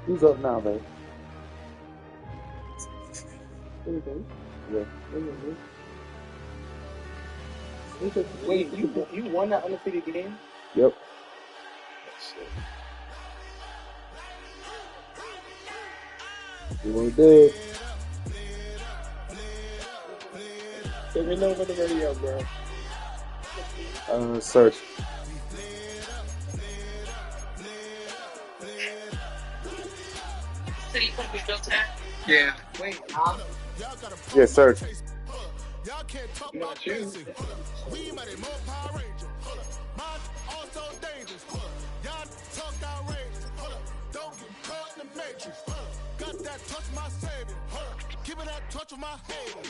Who's up now, babe? Yeah. Wait, you won that undefeated game? Yep. You want to do it? Let me know when the radio, bro. Search. City put me built at? Yeah. Wait, huh? Yeah, search. Not you. Got that touch my savior. Give it that touch of my head.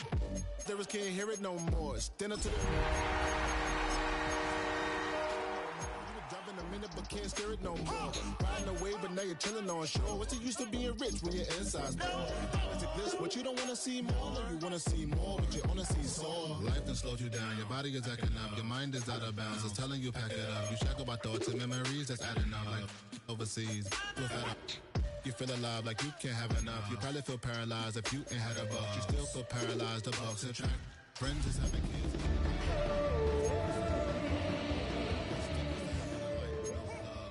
Lyrics can't hear it no more. It's dinner to the in a minute, but can't steer it no more. Riding away, but now you're chilling on shore. What's it used to being rich when your inside's poor? Is it this? What you don't want to see more? You want to see more, but you want to see sore. Life done slowed you down. Your body is acting up. Your mind is out of bounds. It's telling you pack it up. You shackle by thoughts and memories that's adding up. Like overseas. You feel alive like you can't have enough. You probably feel paralyzed if you ain't had a buck. You still feel paralyzed. The bucks and track. Friends is having kids.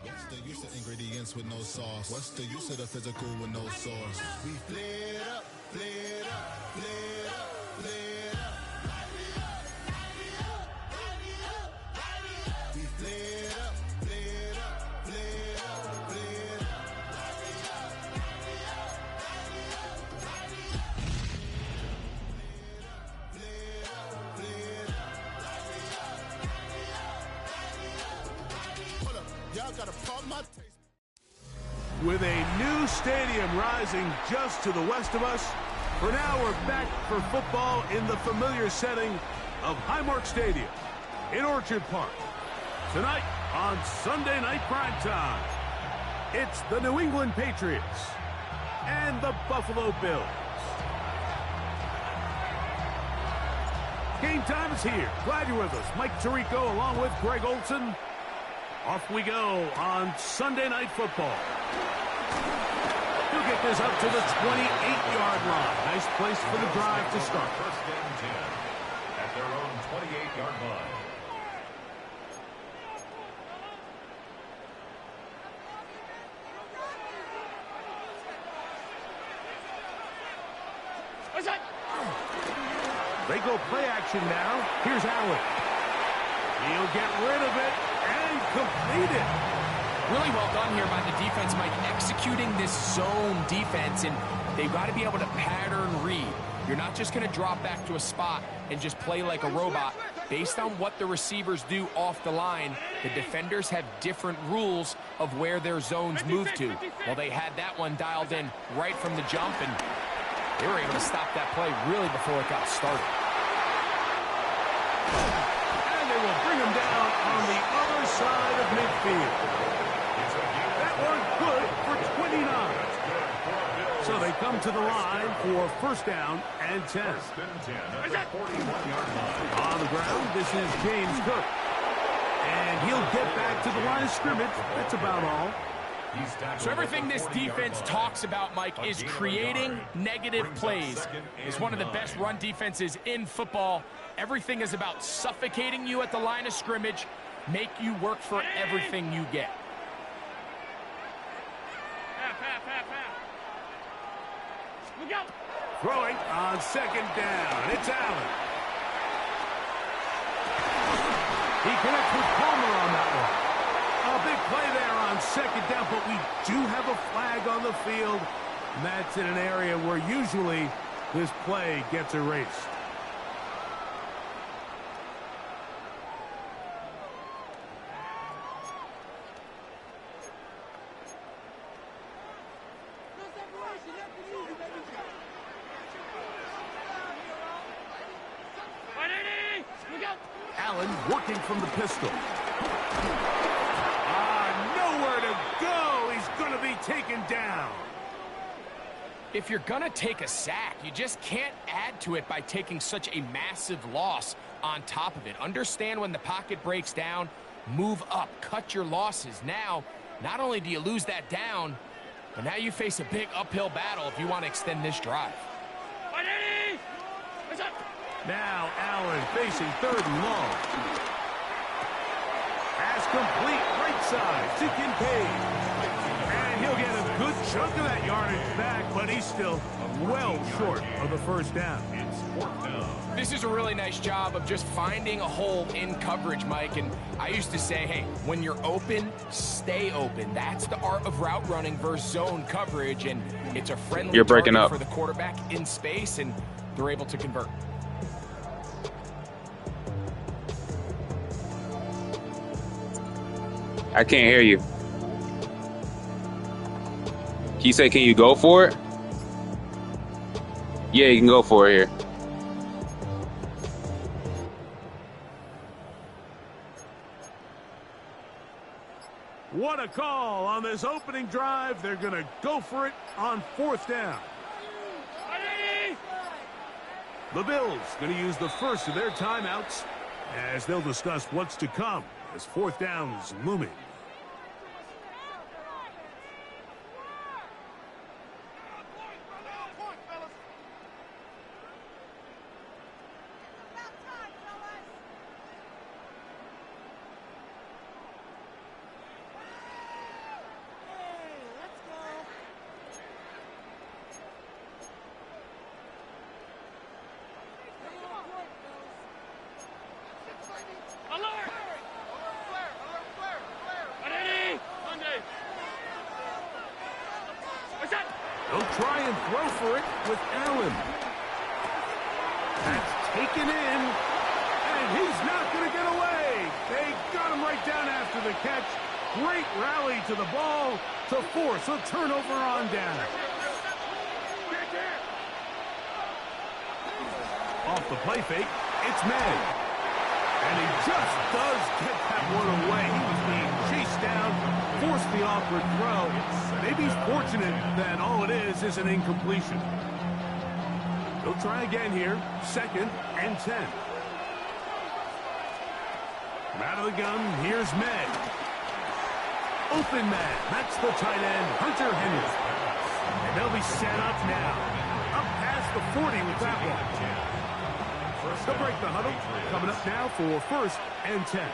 What's the use of ingredients with no sauce? What's the use of the physical with no source? We flared up, flared up, flared up, flared up. We flared up, flared up, flared up, flared up. Y'all gotta pump my taste. With a new stadium rising just to the west of us, for now we're back for football in the familiar setting of Highmark Stadium in Orchard Park. Tonight on Sunday Night Primetime, it's the New England Patriots and the Buffalo Bills. Game time is here. Glad you're with us. Mike Tirico along with Greg Olson. Off we go on Sunday Night Football. He'll get this up to the 28-yard line. Nice place for the drive to start. First and 10 at their own 28-yard line. They go play action now. Here's Allen. He'll get rid of it and complete it. Really well done here by the defense, Mike, executing this zone defense, and they've got to be able to pattern read. You're not just going to drop back to a spot and just play like a robot. Based on what the receivers do off the line, the defenders have different rules of where their zones move to. Well, they had that one dialed in right from the jump, and they were able to stop that play really before it got started. And they will bring him down on the other side of midfield. That one good for 29. So they come to the line for first down and 10. On the ground, this is James Cook. And he'll get back to the line of scrimmage. That's about all. So everything this defense talks about, Mike, is creating negative plays. It's one of the best run defenses in football. Everything is about suffocating you at the line of scrimmage, make you work for everything you get. Throwing on second down. It's Allen. He connects with Palmer on that one. A big play there on second down, but we do have a flag on the field, and that's in an area where usually this play gets erased. Allen working from the pistol. Nowhere to go. He's going to be taken down. If you're going to take a sack, you just can't add to it by taking such a massive loss on top of it. Understand when the pocket breaks down, move up, cut your losses. Now, not only do you lose that down, But now you face a big uphill battle if you want to extend this drive. Now Allen facing 3rd and long. Pass complete, right side to Kincaid. And he'll get a good chunk of that yardage back, but he's still well short of the 1st down. It's 4th down. This is a really nice job of just finding a hole in coverage, Mike. And I used to say, hey, when you're open, stay open. That's the art of route running versus zone coverage, and it's a friendly You're breaking target up for the quarterback in space, and they're able to convert. I can't hear you. He said, can you go for it? Yeah, you can go for it here. What a call on this opening drive. They're going to go for it on 4th down. The Bills going to use the first of their timeouts as they'll discuss what's to come as 4th down is looming. They'll try and throw for it with Allen. That's taken in, and he's not going to get away. They got him right down after the catch. Great rally to the ball to force a turnover on down. Off the play fake, it's May. And he just does get that one away. He was being chased down, forced the awkward throw. Maybe he's fortunate that all it is an incompletion. He'll try again here. 2nd and 10. From out of the gun, here's May. Open man. That's the tight end, Hunter Henry. And they'll be set up now. Up past the 40 with that one. They'll break the huddle. Coming up now for 1st and 10.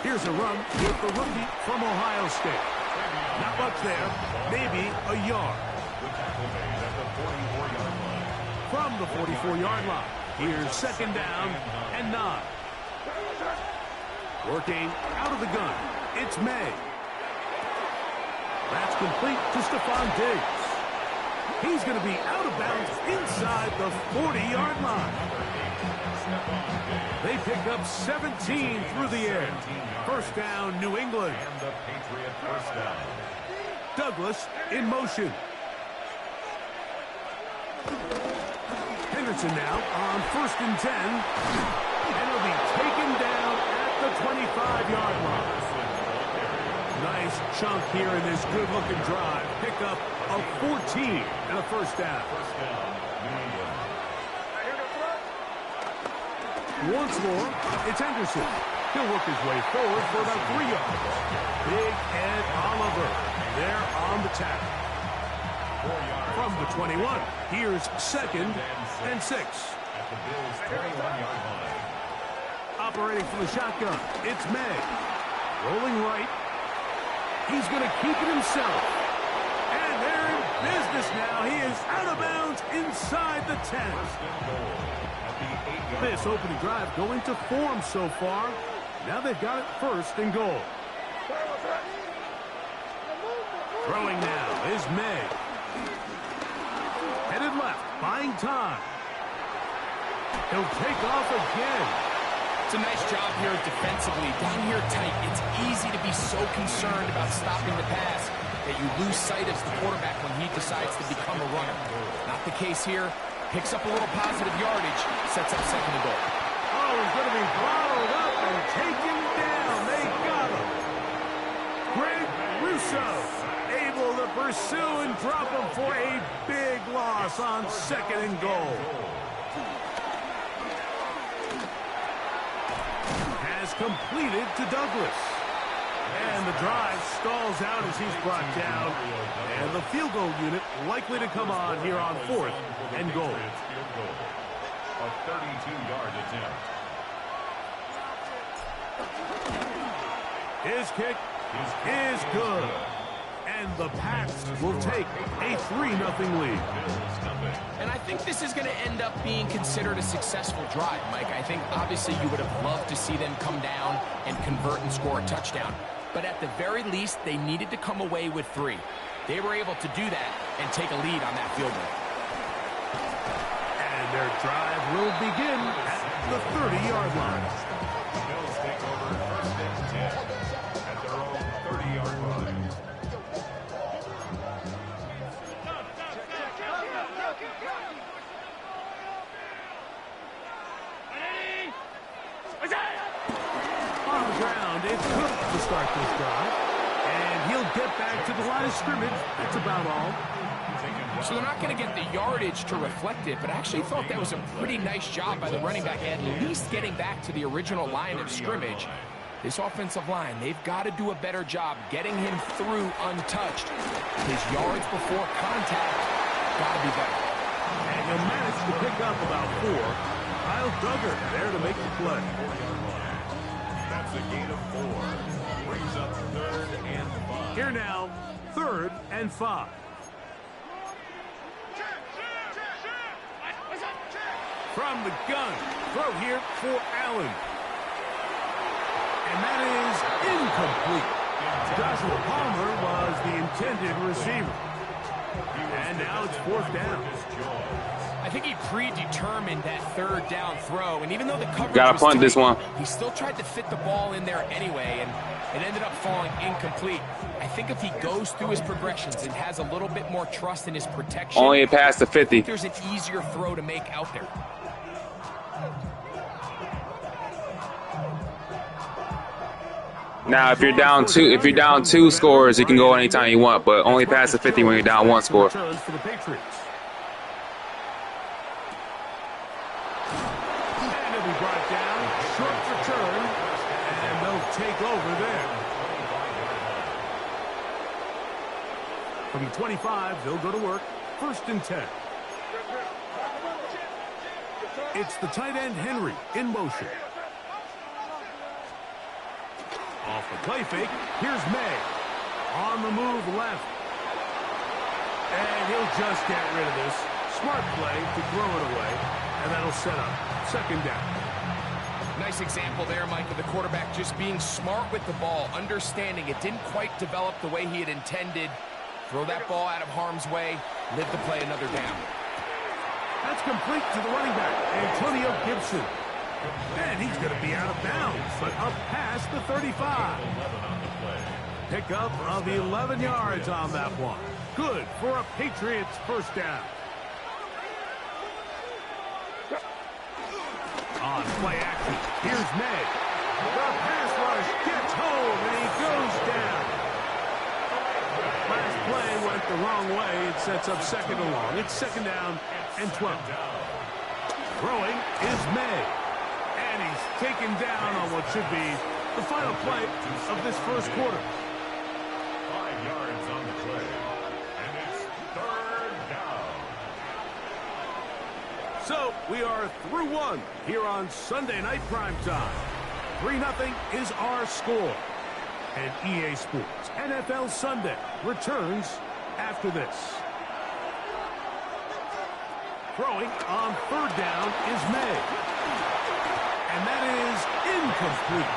Here's a run with the rookie from Ohio State. Not much there. Maybe a yard. From the 44-yard line. Here's 2nd down and 9. Working out of the gun. It's May. That's complete to Stephon Diggs. He's going to be out of bounds inside the 40-yard line. They pick up 17 through the air. 1st down, New England. And the Patriot 1st down. Douglas in motion. Henderson now on 1st and 10. And he'll be taken down at the 25-yard line. Nice chunk here in this good-looking drive. Pick up a 14 and a 1st down. Once more, it's Henderson. He'll work his way forward for about 3 yards. Big Ed Oliver there on the tackle. From the 21, here's 2nd and 6. At the Bills' 21-yard line. Operating from the shotgun, it's May. Rolling right. He's going to keep it himself. And they're in business now. He is out of bounds inside the 10. This opening drive going to form so far. Now they've got it 1st and goal. Throwing now is May. Headed left, buying time. He'll take off again. It's a nice job here defensively. Down here tight, it's easy to be so concerned about stopping the pass that you lose sight of the quarterback when he decides to become a runner. Not the case here. Picks up a little positive yardage, sets up 2nd and goal. Oh, he's going to be followed up and taken down. They got him. Greg Russo able to pursue and drop him for a big loss on 2nd and goal. Has completed to Douglas. And the drive stalls out as he's brought down. And the field goal unit likely to come on here on 4th and goal. A 32-yard attempt. His kick is good. And the Pats will take a 3-0 lead. And I think this is going to end up being considered a successful drive, Mike. I think obviously you would have loved to see them come down and convert and score a touchdown. But at the very least, they needed to come away with 3. They were able to do that and take a lead on that field goal. And their drive will begin at the 30-yard line. Bills take over 1st and 10 at their own 30-yard line. On the ground, it's Cook to start this drive. And he'll get back to the line of scrimmage. That's about all. So they're not going to get the yardage to reflect it, but I actually thought that was a pretty nice job by the running back, at least getting back to the original line of scrimmage. This offensive line, they've got to do a better job getting him through untouched. His yards before contact got to be better. And he'll manage to pick up about 4. Kyle Duggar there to make the play. That's a gain of 4. Brings up 3rd and 5. Here now, 3rd and 5. From the gun, throw here for Allen. And that is incomplete. Joshua Palmer was the intended receiver. And now it's 4th down. I think he predetermined that 3rd down throw, and even though the coverage Gotta was punt tight, this one. he still tried to fit the ball in there anyway, and it ended up falling incomplete. I think if he goes through his progressions and has a little bit more trust in his protection, Only past the 50. there's an easier throw to make out there. Now, if you're down 2 scores, you can go anytime you want, but only past the 50 when you're down 1 score. For the Patriots. And he'll be brought down, short return, and they'll take over there. From the 25, they'll go to work. 1st and 10. It's the tight end Henry in motion. Off the play fake, here's May. On the move left. And he'll just get rid of this. Smart play to throw it away. And that'll set up 2nd down. Nice example there, Mike, of the quarterback just being smart with the ball, understanding it didn't quite develop the way he had intended. Throw that ball out of harm's way, live to play another down. That's complete to the running back, Antonio Gibson. And he's going to be out of bounds, but up past the 35. Pickup of 11 yards on that one. Good for a Patriots 1st down. On play action, here's May. The pass rush gets home, and he goes down. Last play went the wrong way. It sets up 2nd and long. It's 2nd down and 12. Throwing is May. And he's taken down on what should be the final play of this 1st quarter. 5 yards on the play. And it's 3rd down. So we are through 1 here on Sunday Night Primetime. 3-0 is our score. And EA Sports NFL Sunday returns after this. Throwing on 3rd down is May. And that is incomplete.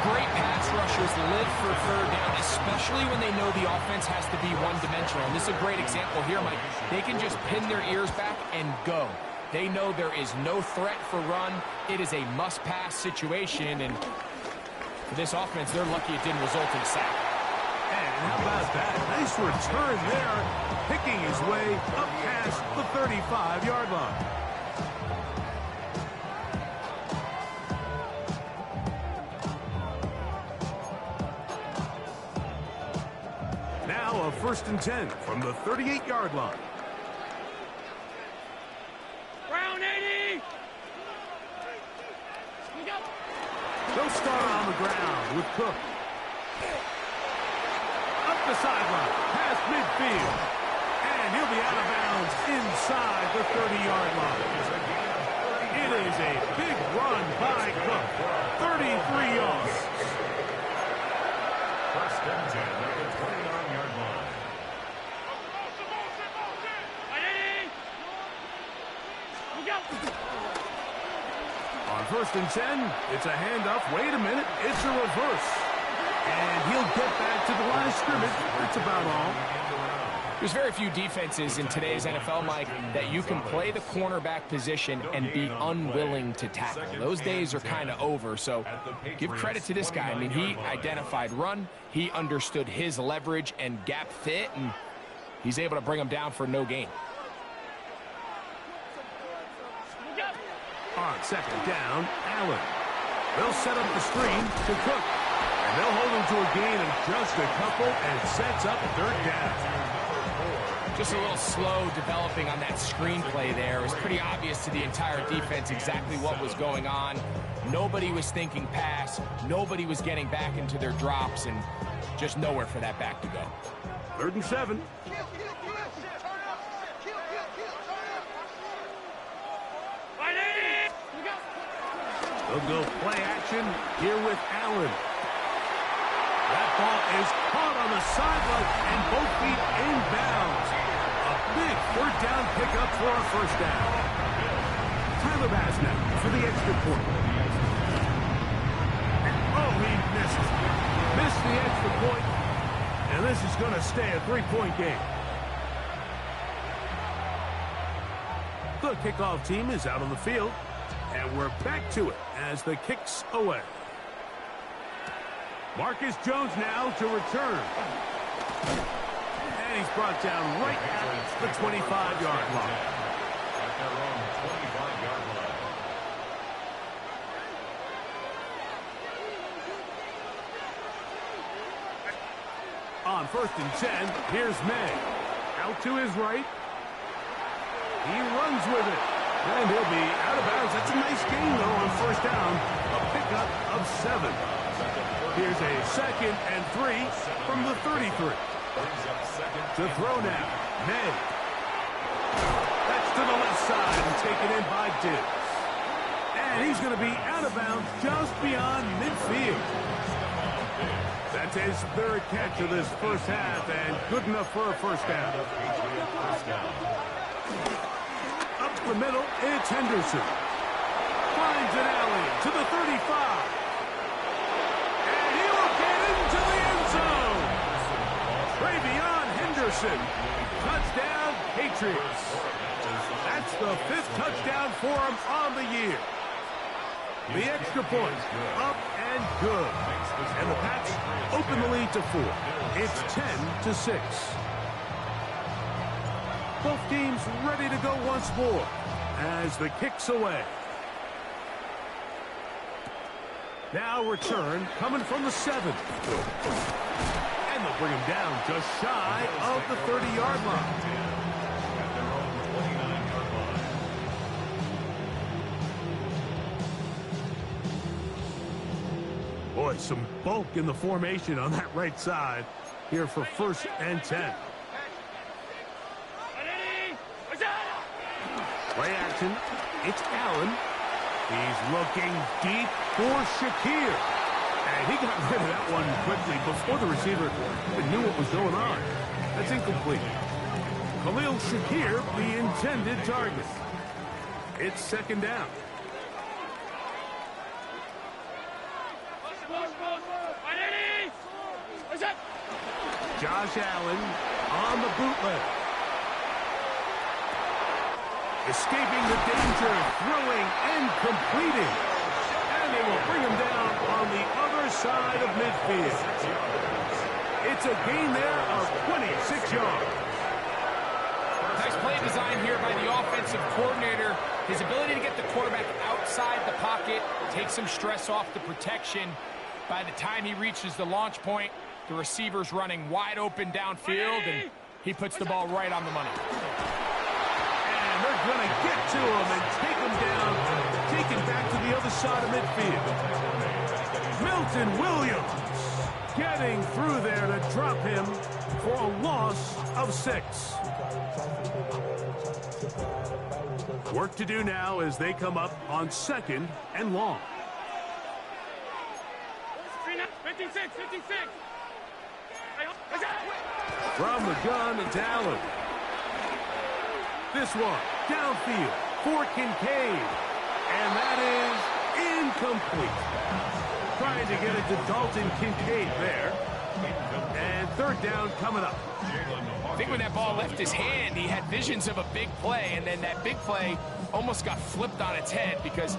Great pass rushers live for 3rd down, especially when they know the offense has to be one-dimensional. And this is a great example here, Mike. They can just pin their ears back and go. They know there is no threat for run. It is a must-pass situation, and for this offense, they're lucky it didn't result in a sack. And how about that? Nice return there, picking his way up past the 35-yard line. Now a 1st and 10 from the 38-yard line. Round 80! They'll start on the ground with Cook. Up the sideline, past midfield. And he'll be out of bounds inside the 30-yard line. It is a big run by Cook. 33 yards. First and 10 at the 29-yard line. On first and 10, it's a handoff. Wait a minute, it's a reverse. And he'll get back to the line of scrimmage. That's about all. There's very few defenses in today's NFL, Mike, that you can play the cornerback position and be unwilling to tackle. Those days are kind of over, so give credit to this guy. I mean, he identified run, he understood his leverage and gap fit, and he's able to bring him down for no gain. On second down, Allen. They'll set up the screen to Cook. And they'll hold him to a gain of just a couple and sets up third down. Just a little slow developing on that screenplay there. It was pretty obvious to the entire defense exactly what was going on. Nobody was thinking pass. Nobody was getting back into their drops, and just nowhere for that back to go. 3rd and 7. They'll go play action here with Allen. That ball is caught on the sideline and both feet inbounds. A big 3rd down pickup for a first down. Tyler Bass now for the extra point. Oh, he missed. Missed the extra point. And this is going to stay a 3-point game. The kickoff team is out on the field. And we're back to it as the kick's away. Marcus Jones now to return. And he's brought down right at the 25-yard line. At their own 25-yard line. On 1st and 10, here's May. Out to his right. He runs with it. And he'll be out of bounds. That's a nice gain, though, on 1st down. A pickup of 7. Here's a 2nd and 3 from the 33. To throw now, May. That's to the left side and taken in by Diggs. And he's going to be out of bounds just beyond midfield. That's his 3rd catch of this first half, and good enough for a first down. Up the middle, it's Henderson. Finds an alley to the 35. And he will get into the end zone. Travion Henderson. Touchdown, Patriots. That's the 5th touchdown for him on the year. The extra point, up and good. And the Pats open the lead to 4. It's 10-6. Both teams ready to go once more as the kick's away. Now return coming from the 7. And they'll bring him down just shy of the 30-yard line. Boy, some bulk in the formation on that right side here for 1st and 10. Play action. It's Allen. He's looking deep for Shakir. And he got rid of that one quickly before the receiver even knew what was going on. That's incomplete. Khalil Shakir, the intended target. It's 2nd down. Josh Allen on the bootleg. Escaping the danger, throwing and completing. And they will bring him down on the other side of midfield. It's a gain there of 26 yards. Nice play design here by the offensive coordinator. His ability to get the quarterback outside the pocket, take some stress off the protection. By the time he reaches the launch point, the receiver's running wide open downfield, and he puts the ball right on the money. And they're going to get to him and take him down, take him back to the other side of midfield. Milton Williams getting through there to drop him for a loss of 6. Work to do now as they come up on 2nd and long. 56. From the gun, it's Allen. This one, downfield for Kincaid. And that is incomplete. Trying to get it to Dalton Kincaid there. And 3rd down coming up. I think when that ball left his hand, he had visions of a big play, and then that big play almost got flipped on its head because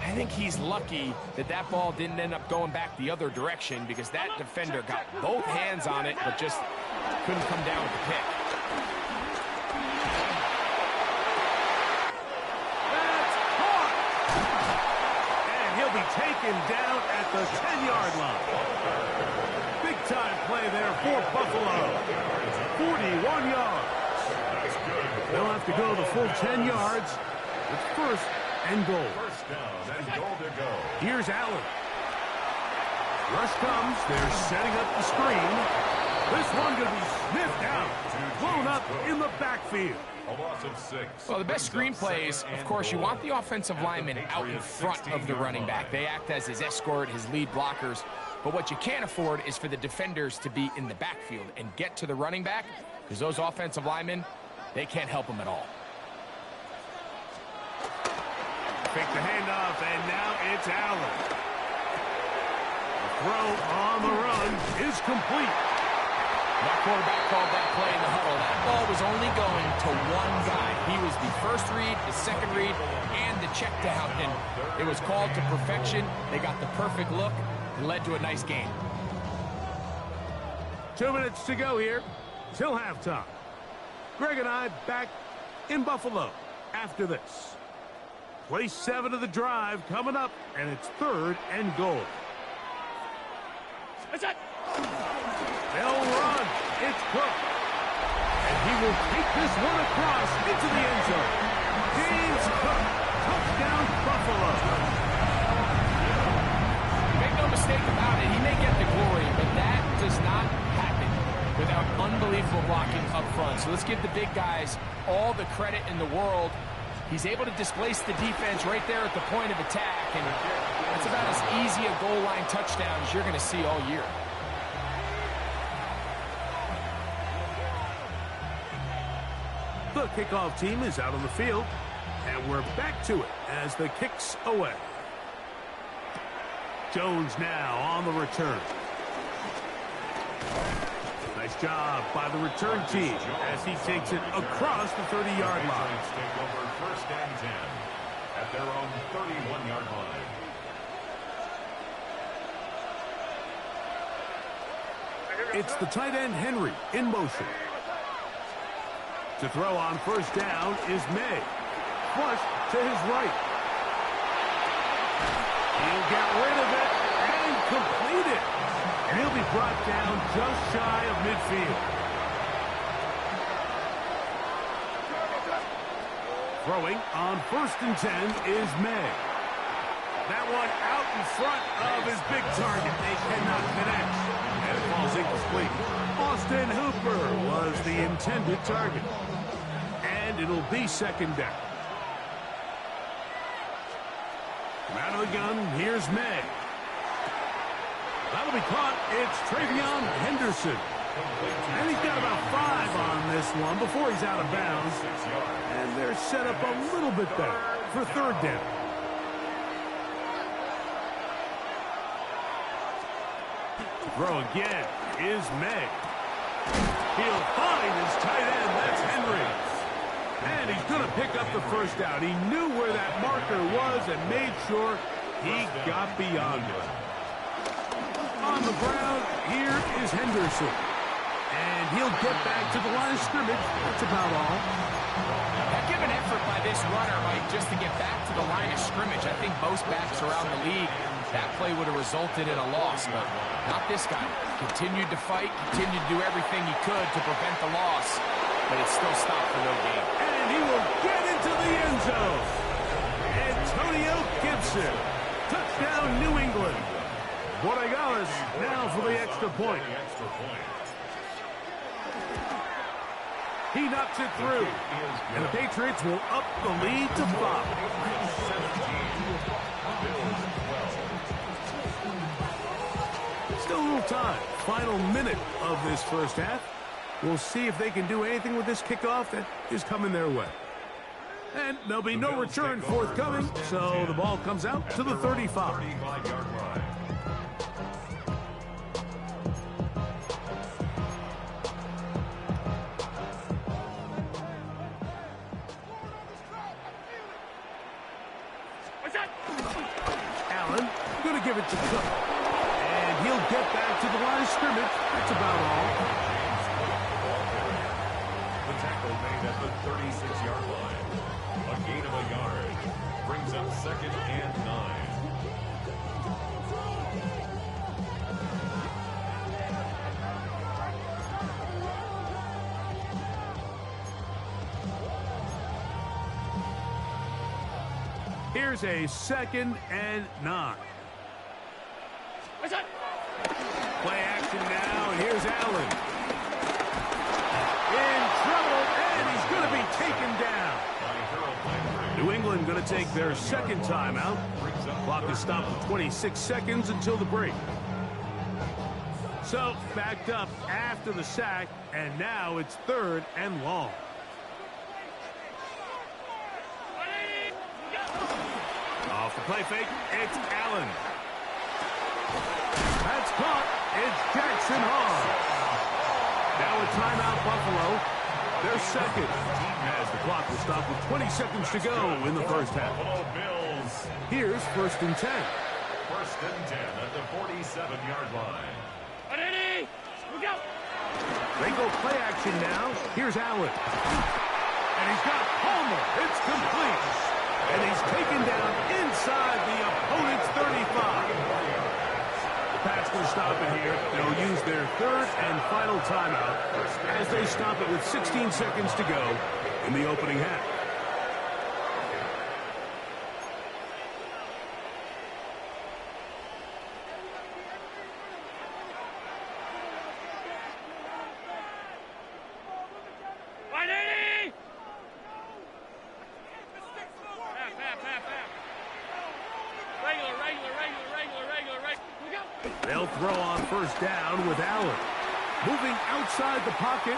I think he's lucky that that ball didn't end up going back the other direction because that defender got both hands on it but just couldn't come down with the pick. That's caught! And he'll be taken down at the 10-yard line. Big-time play there for Buffalo. 41 yards. They'll have to go the full 10 yards. It's 1st and goal. First down and goal to go. Here's Allen. Rush comes. They're setting up the screen. This one going to be sniffed out. Blown up in the backfield. A loss of 6. Well, the best screen plays, of course, you want the offensive linemen out in front of the running back. They act as his escort, his lead blockers. But what you can't afford is for the defenders to be in the backfield and get to the running back because those offensive linemen, they can't help him at all. Fake the handoff, and now it's Allen. The throw on the run is complete. That quarterback called that play in the huddle. That ball was only going to one guy. He was the first read, the second read, and the check down. And it was called to perfection. They got the perfect look. It led to a nice game. 2 minutes to go here till halftime. Greg and I back in Buffalo after this. Play 7 of the drive coming up, and it's 3rd and goal. They'll run. It's Cook. And he will take this one across into the end zone. James Cook, touchdown Buffalo. Make no mistake about it, he may get the glory, but that does not happen without unbelievable blocking up front. So let's give the big guys all the credit in the world. He's able to displace the defense right there at the point of attack, and that's about as easy a goal line touchdown as you're going to see all year. The kickoff team is out on the field, and we're back to it as the kick's away. Jones now on the return. Nice job by the return team as he takes it across the 30-yard line. Take over 1st and 10 at their own 31-yard line. It's the tight end Henry in motion. To throw on 1st down is May. Flush to his right. He'll get rid of it and complete it. And he'll be brought down just shy of midfield. Throwing on 1st and 10 is May. That one out in front of his big target. They cannot connect. And it falls incomplete. Austin Hooper was the intended target. And it'll be 2nd down. From out of the gun, here's May. That'll be caught. It's Travion Henderson. And he's got about 5 on this one before he's out of bounds. And they're set up a little bit better for 3rd down. Throw again is May. He'll find his tight end. That's Henry. And he's going to pick up the 1st down. He knew where that marker was and made sure he got beyond it. On the ground, here is Henderson. And he'll get back to the line of scrimmage. That's about all. Heck of an effort by this runner, Mike, just to get back to the line of scrimmage. I think most backs around the league, that play would have resulted in a loss, but not this guy. Continued to fight, continued to do everything he could to prevent the loss, but it still stopped for no gain. And he will get into the end zone. Antonio Gibson. Touchdown, New England. Borregales now for the extra point. He knocks it through. And the Patriots will up the lead to 5. Still a little time. Final minute of this first half. We'll see if they can do anything with this kickoff that is coming their way. And there'll be no return forthcoming, so the ball comes out to the 35. Allen going to give it to Cook. And he'll get back to the line of scrimmage. That's about all. The tackle made at the 36-yard line. A gain of a yard. Brings up 2nd and 9. Here's a 2nd and 9. Play action now, and here's Allen. In trouble, and he's going to be taken down. New England going to take their 2nd timeout. Clock is stopped with 26 seconds until the break. So, backed up after the sack, and now it's 3rd and long. Off the play fake, it's Allen. That's caught. It's Jackson Hall. Now a timeout, Buffalo. Their 2nd. As the clock will stop with 20 seconds to go in the first half. Here's 1st and 10. 1st and 10 at the 47-yard line. They go play action now. Here's Allen. And he's got Palmer. It's complete. And he's taken down inside the opponent's 35. The Pats will stop it here. They'll use their 3rd and final timeout as they stop it with 16 seconds to go in the opening half. They'll throw on 1st down with Allen. Moving outside the pocket.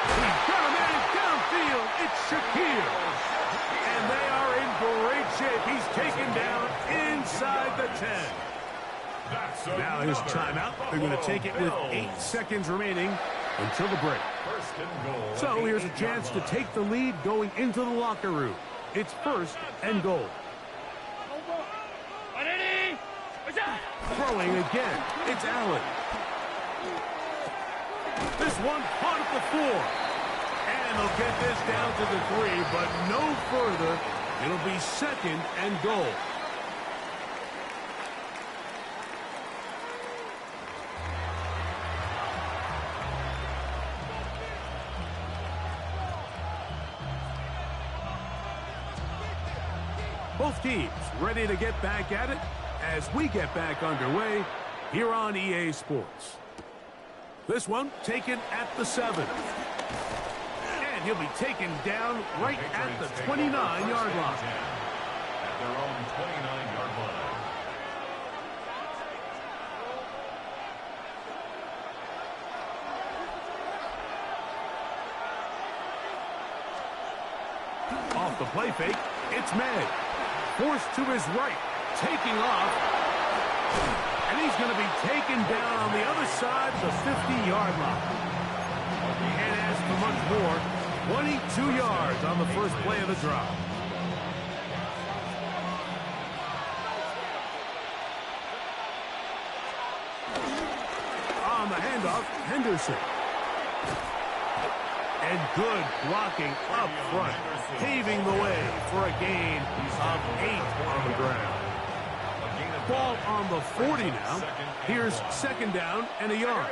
He's got a man downfield. It's Shakir. And they are in great shape. He's taken down inside the 10. Now here's timeout. They're going to take it with 8 seconds remaining until the break. So here's a chance to take the lead going into the locker room. It's 1st and goal. Throwing again. It's Allen. This one caught at the 4. And they'll get this down to the 3, but no further. It'll be 2nd and goal. Both teams ready to get back at it as we get back underway here on EA Sports. This one taken at the 7. And he'll be taken down right at the 29-yard line. At their own 29-yard line. Off the play fake, it's May. Forced to his right, taking off. And he's going to be taken down on the other side of the 50-yard line. You can't ask for much more. 22 yards on the first play of the drive. On the handoff, Henderson. And good blocking up front, paving the way for a gain of 8 on the ground. Ball on the 40 now. Here's 2nd down and a yard.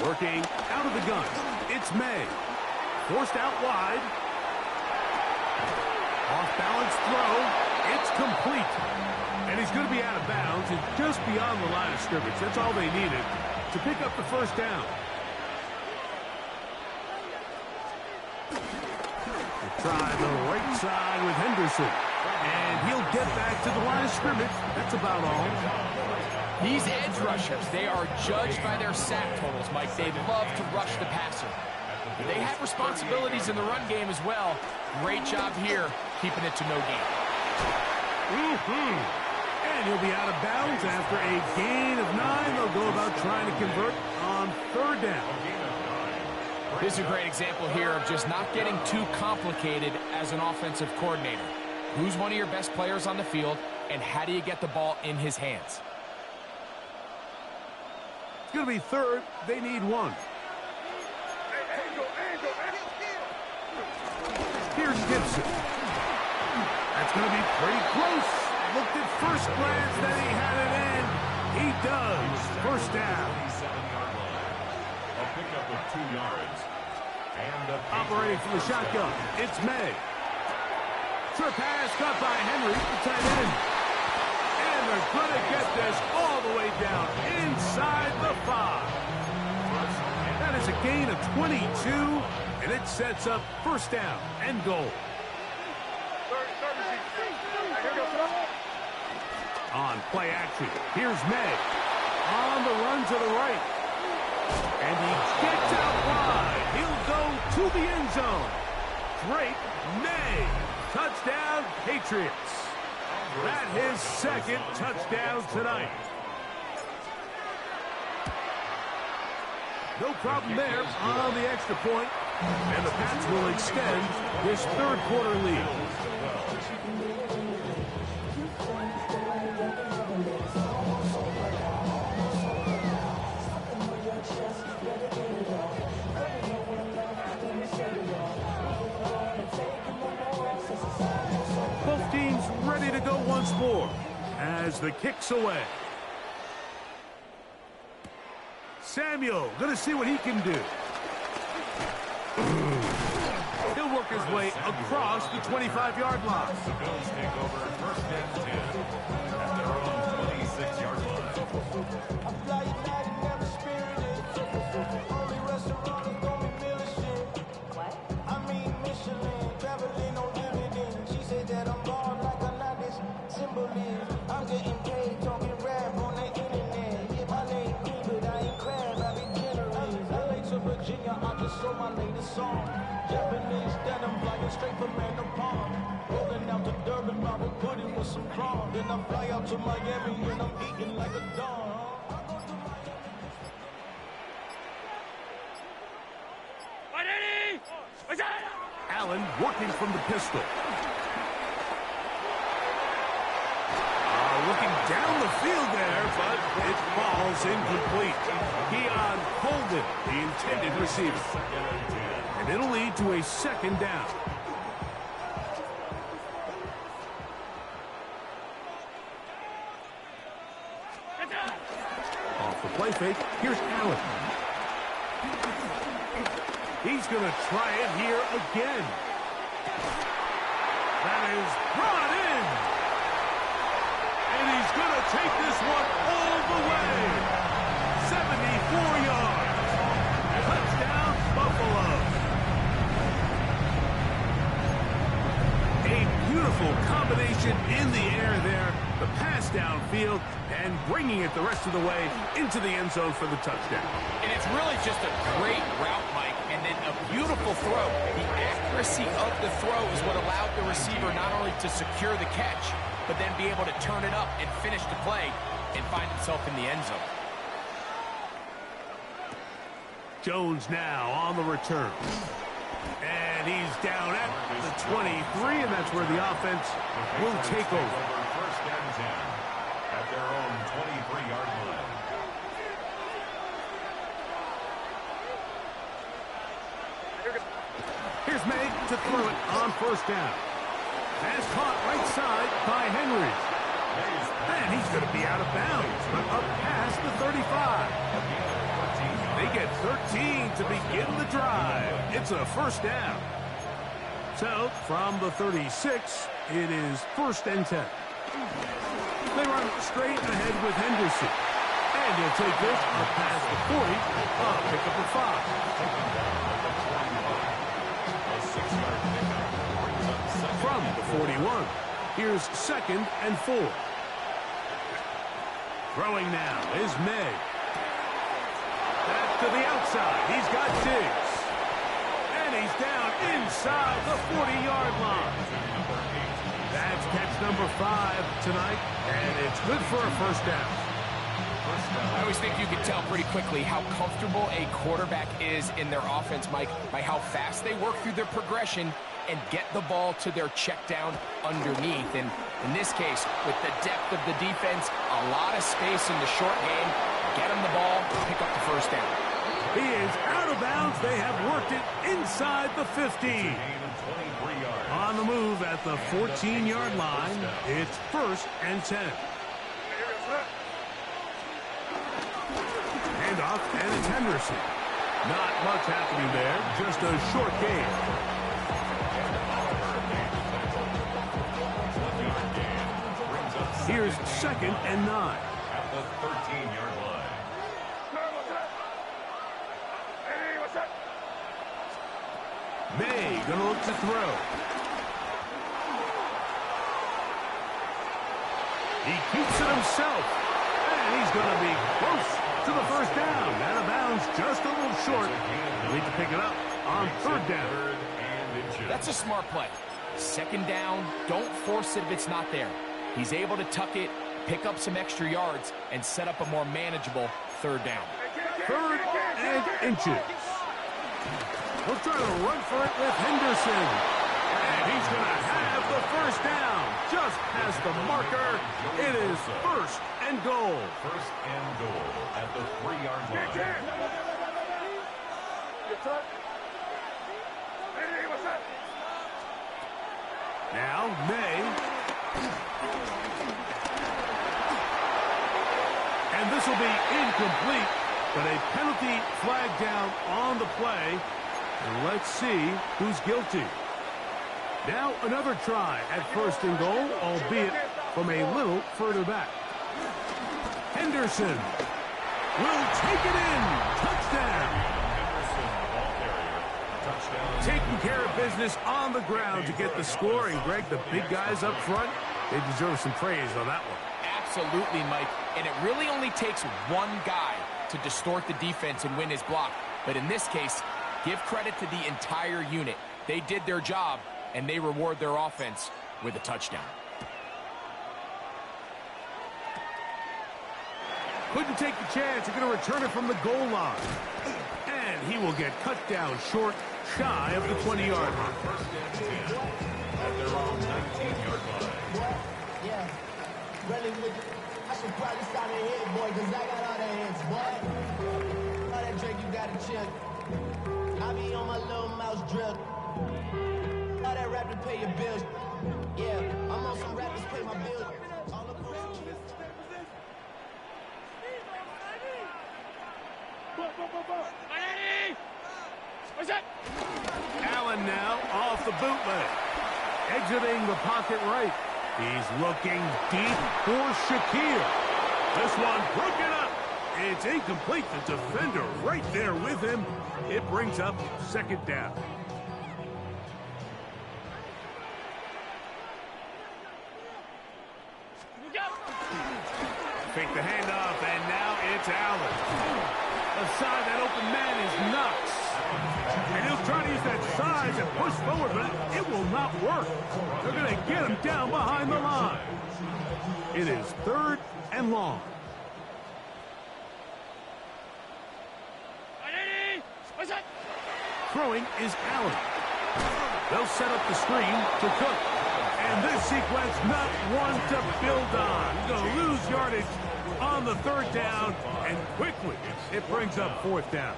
Working out of the gun, it's May. Forced out wide. Off balance throw, it's complete. And he's going to be out of bounds and just beyond the line of scrimmage. That's all they needed to pick up the first down. They try the right side with Henderson. And he'll get back to the line of scrimmage. That's about all. These edge rushers, they are judged by their sack totals, Mike. They love to rush the passer. But they have responsibilities in the run game as well. Great job here, keeping it to no gain. And he'll be out of bounds after a gain of 9. They'll go about trying to convert on third down. This is a great example here of just not getting too complicated as an offensive coordinator. Who's one of your best players on the field, and how do you get the ball in his hands? It's going to be third. They need 1. Here's Gibson. That's going to be pretty close. Looked at first glance that he had it in. He does. First down. 27-yard line. A pickup of 2 yards. And the Operating from the shotgun, it's May. Short pass caught by Henry, the tight end. And they're going to get this all the way down inside the 5. That is a gain of 22, and it sets up first down and goal. On play action, here's May. On the run to the right. And he gets out wide. He'll go to the end zone. Drake May. Touchdown, Patriots. That his second touchdown tonight. No problem there on the extra point. And the Pats will extend this third quarter lead. Both teams ready to go once more as the kick's away. Samuel going to see what he can do. He'll work his way across the 25-yard line. The Bills take over first and 10 at their own 26-yard line. I'm getting paid, talking rap on the internet. Yeah, my name Green, but I ain't crab, I be generous. LA to Virginia, I just sold my latest song. Japanese denim, flying straight from Random Palm. Rolling out to Durban, Robert pudding with some prawn. Then I fly out to Miami, and I'm eating like a dog. Allen working from the pistol. Looking down the field there, but it falls incomplete. Keon Holden, the intended receiver. And it'll lead to a second down. Off the play fake, here's Allen. He's going to try it here again. That is brought in. And he's going to take this one all the way. 74 yards. Touchdown, Buffalo. A beautiful combination in the air there. The pass downfield and bringing it the rest of the way into the end zone for the touchdown. And it's really just a great route, Mike, and then a beautiful throw. The accuracy of the throw is what allowed the receiver not only to secure the catch, but then be able to turn it up and finish the play and find himself in the end zone. Jones now on the return. And he's down at the 23, and that's where the offense will take over. First and 10 at their own 23-yard line. Here's May to throw it on first down. Pass caught right side by Henry. And he's going to be out of bounds, but up past the 35. They get 13 to begin the drive. It's a first down. So, from the 36, it is first and 10. They run straight ahead with Henderson. And he'll take this up past the 40. Pick up the 5. From the 41. Here's 2nd and 4. Throwing now is May. Back to the outside. He's got Diggs. And he's down inside the 40-yard line. That's catch number 5 tonight, and it's good for a first down. I always think you can tell pretty quickly how comfortable a quarterback is in their offense, Mike, by how fast they work through their progression and get the ball to their check down underneath. And in this case, with the depth of the defense, a lot of space in the short game, get him the ball, pick up the first down. He is out of bounds. They have worked it inside the 15. On the move at the 14-yard line, it's 1st and 10. Handoff, and it's Henderson. Not much happening there, just a short game. Here's 2nd and 9. At the 13-yard line. May gonna look to throw. He keeps it himself. And he's gonna be close to the first down. Out of bounds, just a little short. They need to pick it up on 3rd down. That's a smart play. 2nd down, don't force it if it's not there. He's able to tuck it, pick up some extra yards, and set up a more manageable 3rd down. 3rd and inches. He'll try to run for it with Henderson. And he's going to have the first down. Just past the marker. It is 1st and goal. 1st and goal at the 3-yard line. Now, May. And this will be incomplete, but a penalty flag down on the play. And let's see who's guilty. Now another try at 1st and goal, albeit from a little further back. Henderson will take it in. Touchdown. Taking care of business on the ground to get the score. And, Greg, the big guys up front, they deserve some praise on that one. Absolutely, Mike. And it really only takes one guy to distort the defense and win his block. But in this case, give credit to the entire unit. They did their job, and they reward their offense with a touchdown. Couldn't take the chance. They're going to return it from the goal line. And he will get cut down short, shy of the 20-yard line. First and 10 at their own 19-yard line. Yeah, really with I should probably stop it here, boy, because I got all the hits, boy. All that drink you got to chill. I be on my little mouse drill. All that rap to pay your bills. Yeah, I'm on some rappers pay my bills. All the Allen now off the bootleg. Exiting the pocket right. He's looking deep for Shakir. This one broken up. It's incomplete. The defender right there with him. It brings up 2nd down. Fake the handoff, and now it's Allen. Aside that open man is Knox. And he'll try to use that size and push forward, but it will not work. They're going to get him down behind the line. It is 3rd and long. Throwing is Allen. They'll set up the screen to Cook. And this sequence, not one to build on. He's going to lose yardage on the 3rd down, and quickly it brings up 4th down.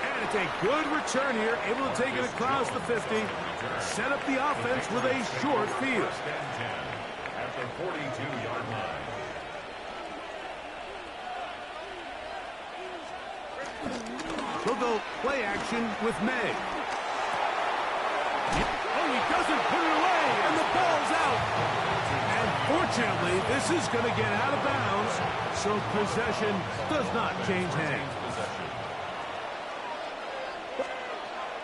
And it's a good return here, able to take it across the 50, set up the offense with a short field. At the 42-yard line. They'll go play action with May. Oh, he doesn't put it away, and the ball's out. And fortunately, this is going to get out of bounds, so possession does not change hands.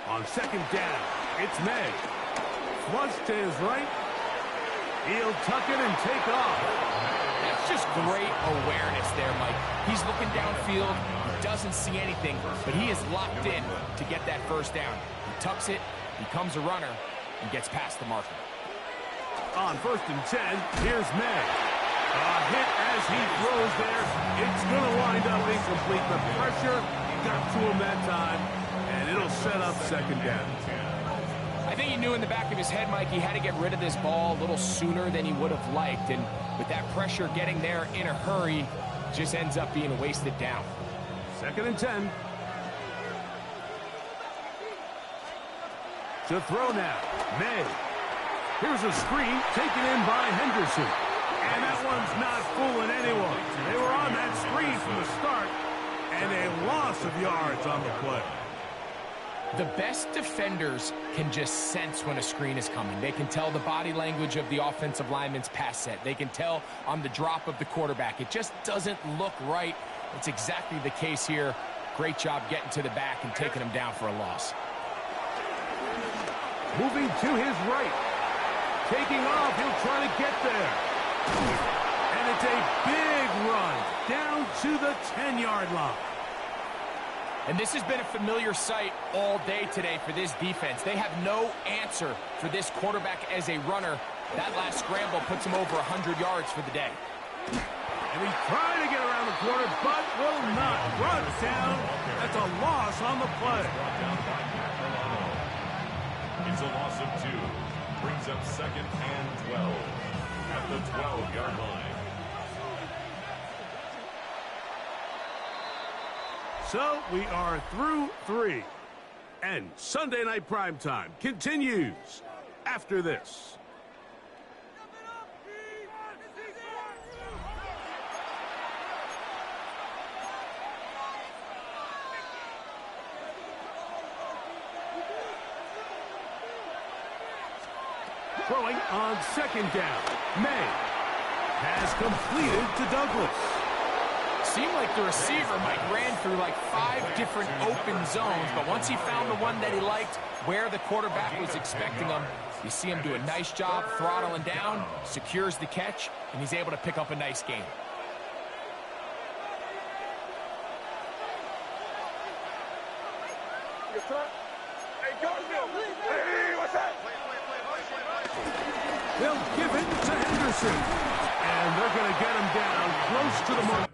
On second down, it's May. Flush to his right. He'll tuck it and take off. That's just great awareness there, Mike. He's looking downfield. He doesn't see anything, but he is locked in to get that first down. He tucks it, becomes a runner, and gets past the marker. On 1st and 10, here's May. A hit as he throws there. It's going to wind up incomplete. The pressure got to him that time, and it'll set up second down. I think he knew in the back of his head, Mike, he had to get rid of this ball a little sooner than he would have liked. And with that pressure getting there in a hurry, just ends up being a wasted down. 2nd and 10. To throw now, May. Here's a screen taken in by Henderson. And that one's not fooling anyone. They were on that screen from the start, and a loss of yards on the play. The best defenders can just sense when a screen is coming. They can tell the body language of the offensive lineman's pass set. They can tell on the drop of the quarterback. It just doesn't look right. It's exactly the case here. Great job getting to the back and taking him down for a loss. Moving to his right. Taking off, he'll try to get there. And it's a big run down to the 10-yard line. And this has been a familiar sight all day today for this defense. They have no answer for this quarterback as a runner. That last scramble puts him over 100 yards for the day. And he's trying to get around the corner, but will not. Runs down. That's a loss on the play. It's a loss of 2. Brings up 2nd and 12 at the 12-yard line. So we are through 3. And Sunday Night Primetime continues after this. Throwing on 2nd down. May has completed to Douglas. Seemed like the receiver, Mike, ran through like 5 different open zones, but once he found the one that he liked, where the quarterback was expecting him, you see him do a nice job throttling down, secures the catch, and he's able to pick up a nice gain. They'll give it to Henderson. And they're going to get him down close to the mark.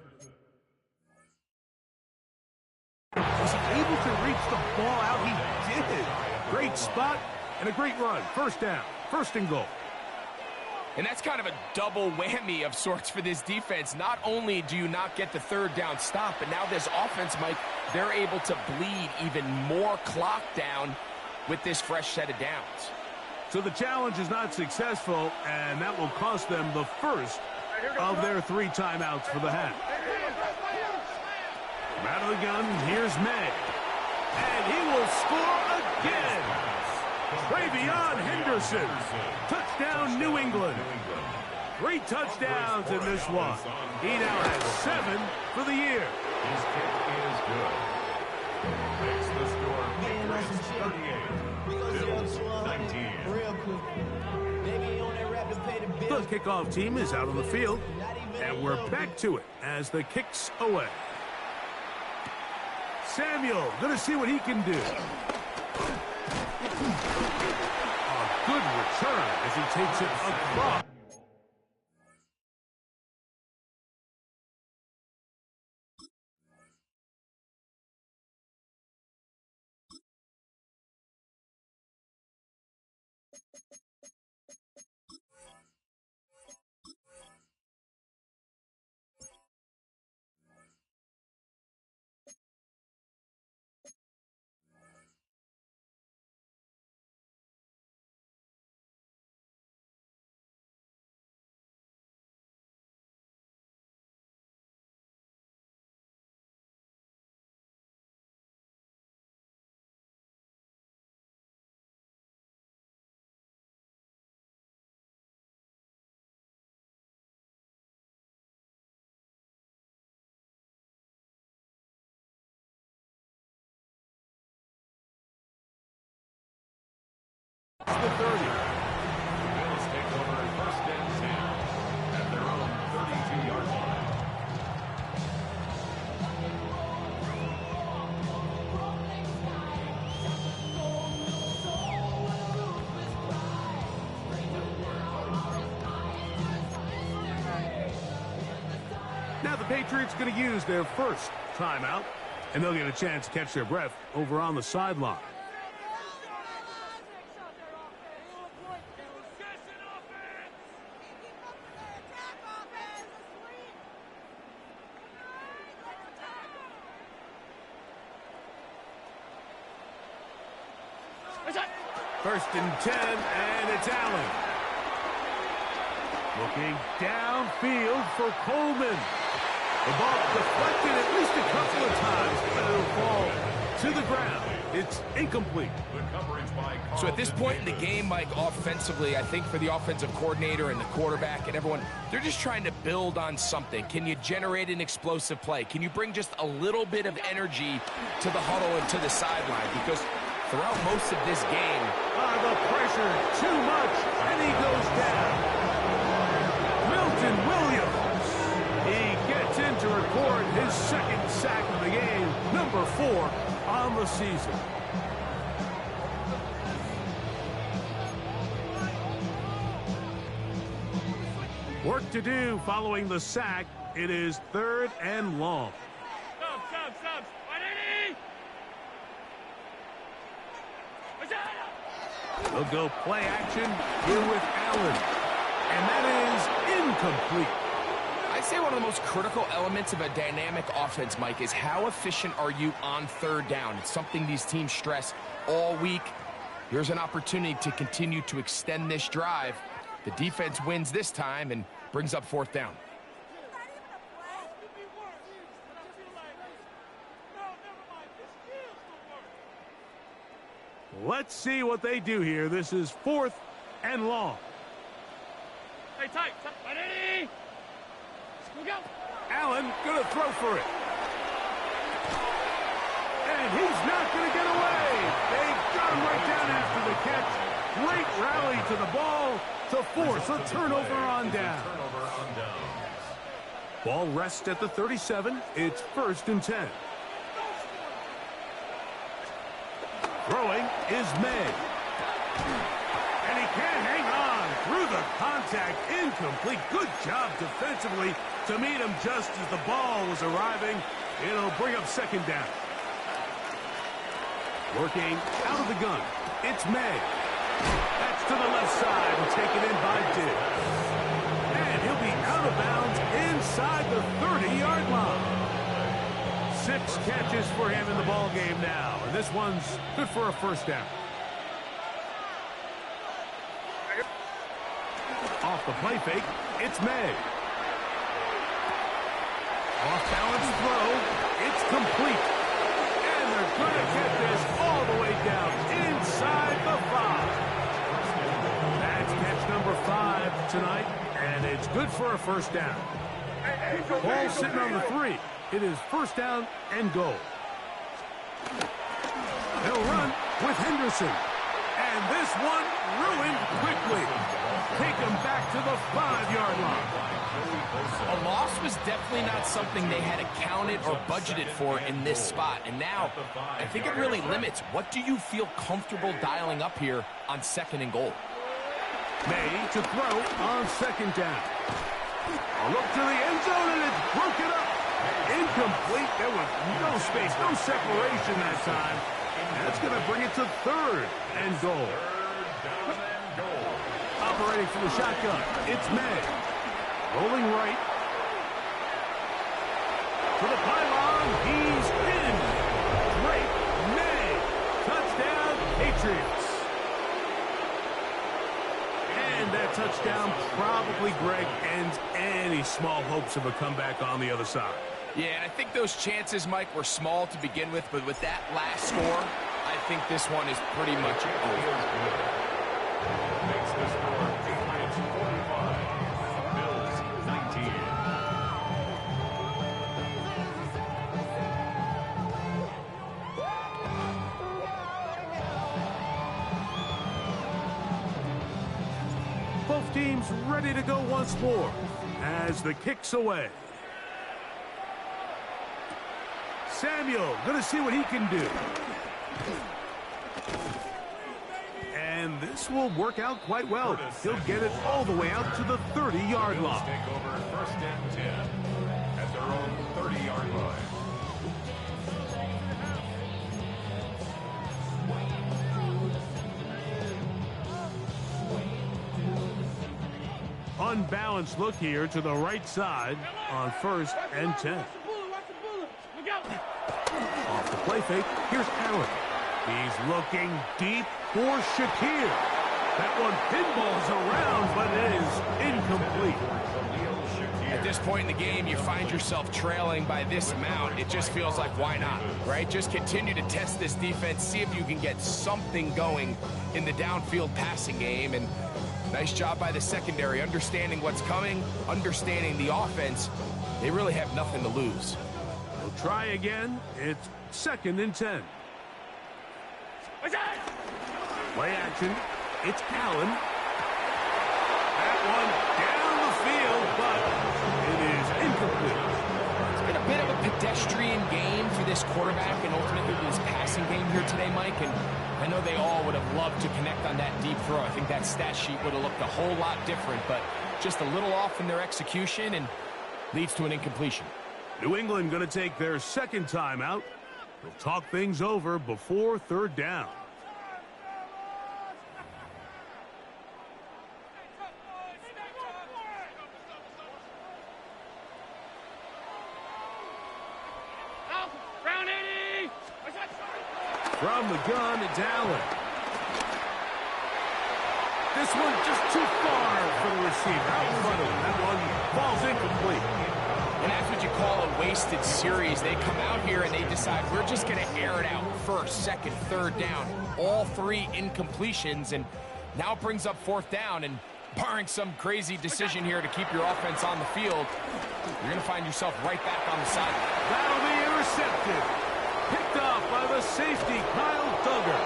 Was he able to reach the ball out? He did. Great spot and a great run. 1st down. 1st and goal. And that's kind of a double whammy of sorts for this defense. Not only do you not get the 3rd down stop, but now this offense, Mike, they're able to bleed even more clock down with this fresh set of downs. So the challenge is not successful, and that will cost them the first of their 3 timeouts for the half. Out of the gun, here's May. And he will score again. Travion Henderson. Touchdown, New England. 3 touchdowns in this one. He now has 7 for the year. His kick is good. Makes the score 38 to 19. The kickoff team is out on the field, and we're back to it as the kick's away. Samuel, going to see what he can do. A good return as he takes it across. the 30. The Bills take over first and 10 at their own 32-yard line. Now the Patriots going to use their first timeout, and they'll get a chance to catch their breath over on the sideline. First and 10, and it's Allen. Looking downfield for Coleman. The ball deflected at least a couple of times, but it'll fall to the ground. It's incomplete. So at this point in the game, Mike, offensively, I think for the offensive coordinator and the quarterback and everyone, they're just trying to build on something. Can you generate an explosive play? Can you bring just a little bit of energy to the huddle and to the sideline? Because throughout most of this game, the pressure, too much, and he goes down. Milton Williams. He gets in to record his second sack of the game, number 4 on the season. Work to do following the sack. It is 3rd and long. Stop. They'll go play action here with Allen. And that is incomplete. I'd say one of the most critical elements of a dynamic offense, Mike, is how efficient are you on 3rd down? It's something these teams stress all week. Here's an opportunity to continue to extend this drive. The defense wins this time and brings up 4th down. Let's see what they do here. This is 4th and long. Hey, tight. Ready? Go. Allen going to throw for it. And he's not going to get away. They got him right down after the catch. Great rally to the ball to force a turnover on down. Ball rests at the 37. It's 1st and 10. Throwing is May. And he can't hang on through the contact. Incomplete. Good job defensively to meet him just as the ball was arriving. It'll bring up 2nd down. Working out of the gun. It's May. That's to the left side and taken in by Diggs. And he'll be out of bounds inside the 30-yard line. 6 catches for him in the ball game now, and this one's good for a 1st down. Off the play fake, it's May. Off balance throw, it's complete. And they're going to get this all the way down inside the 5. That's catch number 5 tonight, and it's good for a 1st down. Ball sitting on the 3. It is 1st down and goal. They'll run with Henderson. And this one ruined quickly. Take him back to the 5-yard line. A loss was definitely not something they had accounted or budgeted for in this spot. And now, I think it really limits. What do you feel comfortable dialing up here on 2nd and goal? May to throw on 2nd down. A look to the end zone, and it's broken up. Incomplete. There was no space, no separation that time. That's going to bring it to 3rd and goal. Operating from the shotgun, it's May. Rolling right. To the pylon, he's in. Drake May. Touchdown, Patriots. And that touchdown probably, Greg, ends any small hopes of a comeback on the other side. Yeah, and I think those chances, Mike, were small to begin with, but with that last score, I think this one is pretty much over. Makes the score Patriots 45, Bills 19. Both teams ready to go once more as the kick's away. Samuel gonna see what he can do. And this will work out quite well. He'll get it all the way out to the 30-yard line. Take over first and 10 at their own 30-yard line. Unbalanced look here to the right side on first and 10. Off the play fake, here's Allen. He's looking deep for Shakir. That one pinballs around, but it is incomplete. At this point in the game, you find yourself trailing by this amount. It just feels like, why not, right? Just continue to test this defense, see if you can get something going in the downfield passing game. And nice job by the secondary, understanding what's coming, understanding the offense. They really have nothing to lose. We'll try again. It's second and 10. Play action. It's Allen. That one down the field, but it is incomplete. It's been a bit of a pedestrian game for this quarterback and ultimately this passing game here today, Mike. And I know they all would have loved to connect on that deep throw. I think that stat sheet would have looked a whole lot different, but just a little off in their execution and leads to an incompletion. New England going to take their second timeout. They'll talk things over before third down. From the gun, it's Allen. This one just too far for the receiver. Out in front of him. That one falls incomplete. And that's what you call a wasted series. They come out here and they decide we're just going to air it out first, second, third down. All three incompletions, and now it brings up fourth down. And barring some crazy decision here to keep your offense on the field, you're going to find yourself right back on the sideline. That'll be intercepted. Picked off by the safety, Kyle Duggar.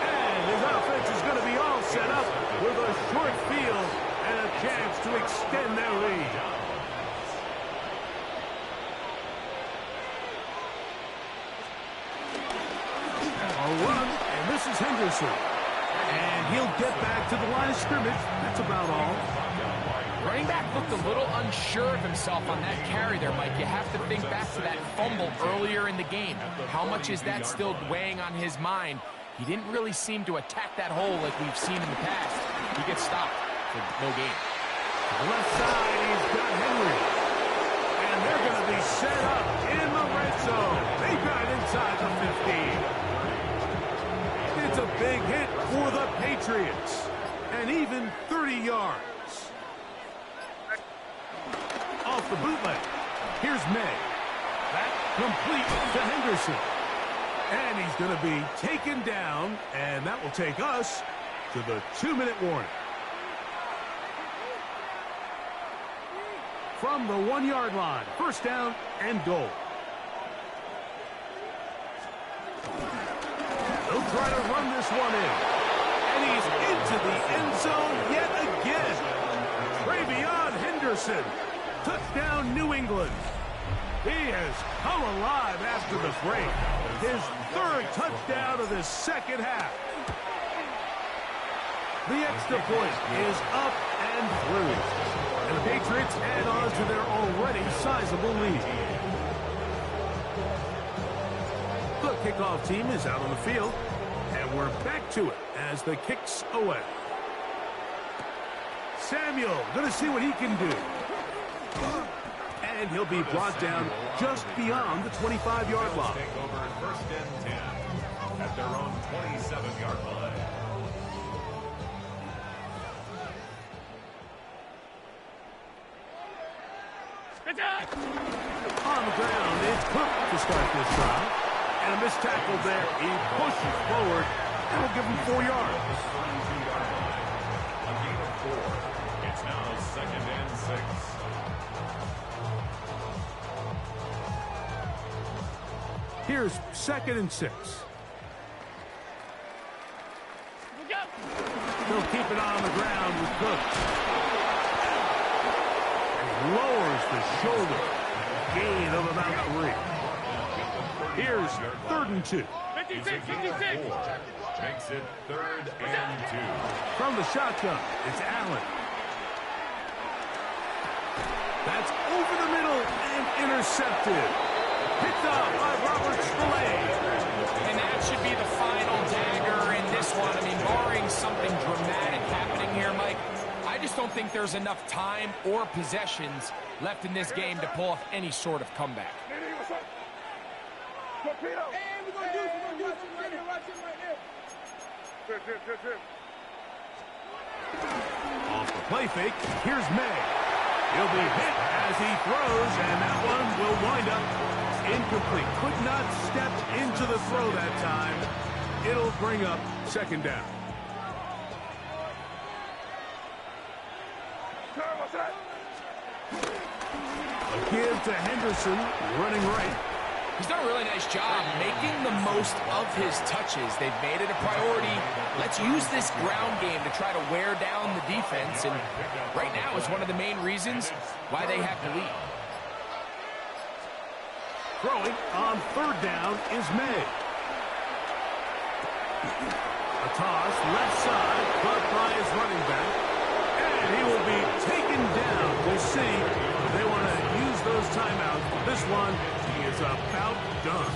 And his offense is going to be all set up with a short field and a chance to extend their lead. A run, and this is Henderson. And he'll get back to the line of scrimmage. That's about all. Running back looked a little unsure of himself on that carry there, Mike. You have to think back to that fumble earlier in the game. How much is that still weighing on his mind? He didn't really seem to attack that hole like we've seen in the past. He gets stopped for no gain. Left side, he's got Henry. And they're going to be set up in the red zone. They got inside the 15. It's a big hit for the Patriots. And even 30 yards. Off the bootleg. Here's May. That complete to Henderson. And he's going to be taken down, and that will take us to the 2-minute warning. From the 1-yard line, first down and goal. They'll try to run this one in. And he's into the end zone yet again. Travion Henderson. Touchdown, New England. He has come alive after the break. His third touchdown of the second half. The extra point is up and through. And the Patriots add on to their already sizable lead. The kickoff team is out on the field. And we're back to it as the kick's away. Samuel going to see what he can do. And he'll be brought down just beyond the 25-yard line. Take over first and 10 at their own 27-yard line. On the ground, it's Cook to start this drive. And a missed tackle there. He pushes forward, and will give him 4 yards. 32-yard line. A gain of 4. It's now second and 6. Here's second and 6. They'll keep it on the ground with Cook. And he lowers the shoulder. Gain of about 3. Here's 3rd and 2. 56, 56. Makes it 3rd and 2. From the shotgun, it's Allen. That's over the middle and intercepted. Picked up by Robert Spillane. And that should be the final dagger in this one. I mean, barring something dramatic happening here, Mike, I just don't think there's enough time or possessions left in this game to pull off any sort of comeback. Off the play fake, here's May. He'll be hit as he throws, and that one will wind up incomplete. Could not step into the throw that time. It'll bring up 2nd down. A give to Henderson, running right. He's done a really nice job making the most of his touches. They've made it a priority. Let's use this ground game to try to wear down the defense. And right now is one of the main reasons why they have the lead. Throwing on 3rd down is May. A toss, left side, caught by his running back. And he will be taken down. We'll see if they want to use those timeouts. This one, he is about done.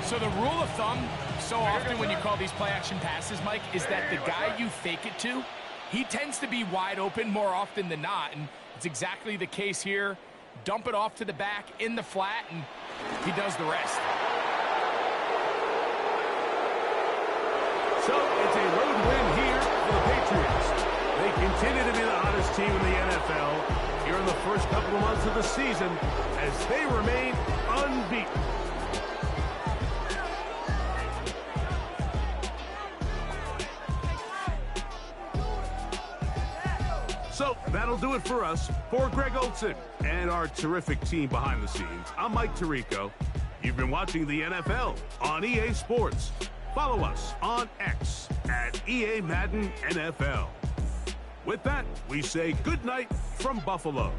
So the rule of thumb, so often when you call these play-action passes, Mike, is that the guy you fake it to, he tends to be wide open more often than not. And it's exactly the case here. Dump it off to the back in the flat, and he does the rest. So it's a road win here for the Patriots. They continue to be the hottest team in the NFL here in the first couple of months of the season as they remain unbeaten. So that'll do it for us. For Greg Olson and our terrific team behind the scenes, I'm Mike Tirico. You've been watching the NFL on EA Sports. Follow us on X at EA Madden NFL. With that, we say good night from Buffalo.